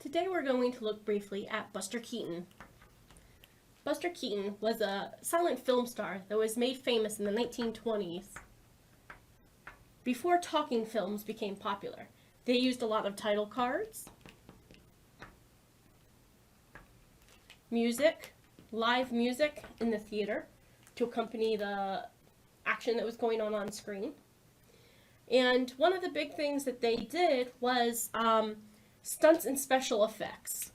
Today we're going to look briefly at Buster Keaton. Buster Keaton was a silent film star that was made famous in the 1920s. Before talking films became popular, they used a lot of title cards, music, live music in the theater to accompany the action that was going on screen. And one of the big things that they did was stunts and special effects.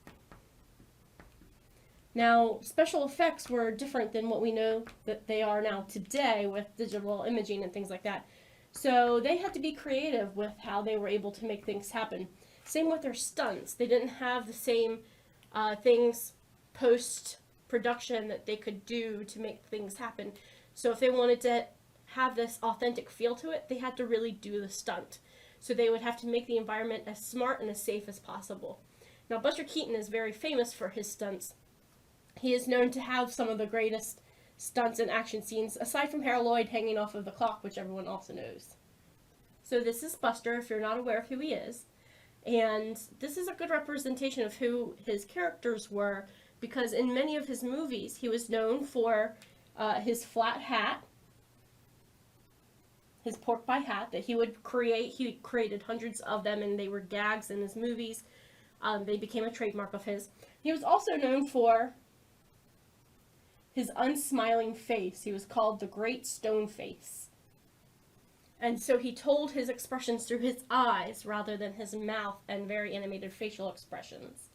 Now, special effects were different than what we know that they are now today with digital imaging and things like that. So they had to be creative with how they were able to make things happen. Same with their stunts. They didn't have the same things post-production that they could do to make things happen. So if they wanted to have this authentic feel to it, they had to really do the stunt. So they would have to make the environment as smart and as safe as possible. Now, Buster Keaton is very famous for his stunts. He is known to have some of the greatest stunts and action scenes, aside from Harold Lloyd hanging off of the clock, which everyone also knows. So this is Buster, if you're not aware of who he is. And this is a good representation of who his characters were, because in many of his movies, he was known for his flat hat, his pork pie hat that he would create. He created hundreds of them, and they were gags in his movies. They became a trademark of his. He was also known for his unsmiling face. He was called the Great Stoneface. And so he told his expressions through his eyes rather than his mouth and very animated facial expressions.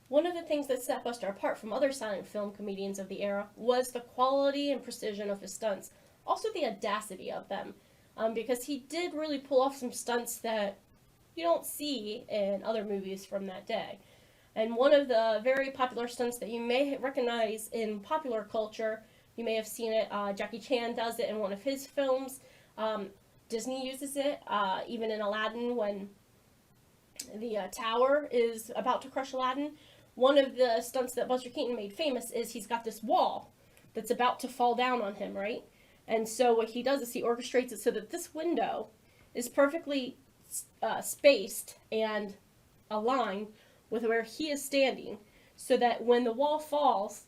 One of the things that set Buster apart from other silent film comedians of the era was the quality and precision of his stunts. Also the audacity of them, because he did really pull off some stunts that you don't see in other movies from that day. And one of the very popular stunts that you may recognize in popular culture, you may have seen it, Jackie Chan does it in one of his films. Disney uses it, even in Aladdin when the tower is about to crush Aladdin. One of the stunts that Buster Keaton made famous is he's got this wall that's about to fall down on him, right? And so what he does is he orchestrates it so that this window is perfectly spaced and aligned with where he is standing, so that when the wall falls,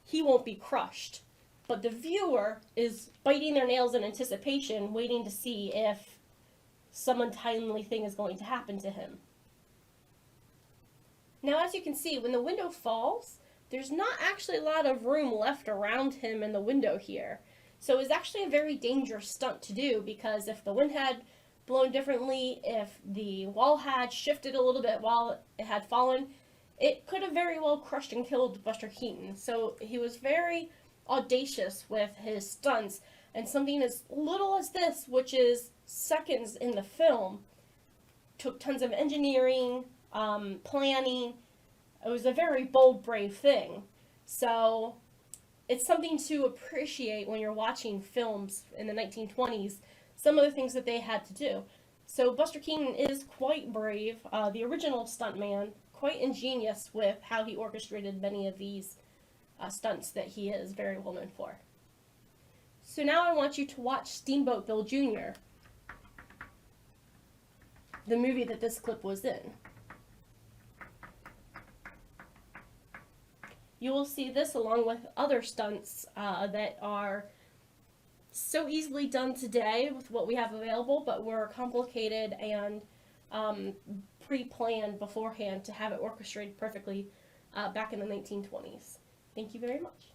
he won't be crushed. But the viewer is biting their nails in anticipation, waiting to see if some untimely thing is going to happen to him. Now, as you can see, when the window falls, there's not actually a lot of room left around him in the window here. So it's actually a very dangerous stunt to do, because if the wind had blown differently, if the wall had shifted a little bit while it had fallen, it could have very well crushed and killed Buster Keaton. So he was very audacious with his stunts, and something as little as this, which is seconds in the film, took tons of engineering, planning. It was a very bold, brave thing. So it's something to appreciate when you're watching films in the 1920s, some of the things that they had to do. So Buster Keaton is quite brave, the original stuntman, quite ingenious with how he orchestrated many of these stunts that he is very well known for. So now I want you to watch Steamboat Bill Jr., the movie that this clip was in. You will see this along with other stunts that are so easily done today with what we have available, but were complicated and pre-planned beforehand to have it orchestrated perfectly back in the 1920s. Thank you very much.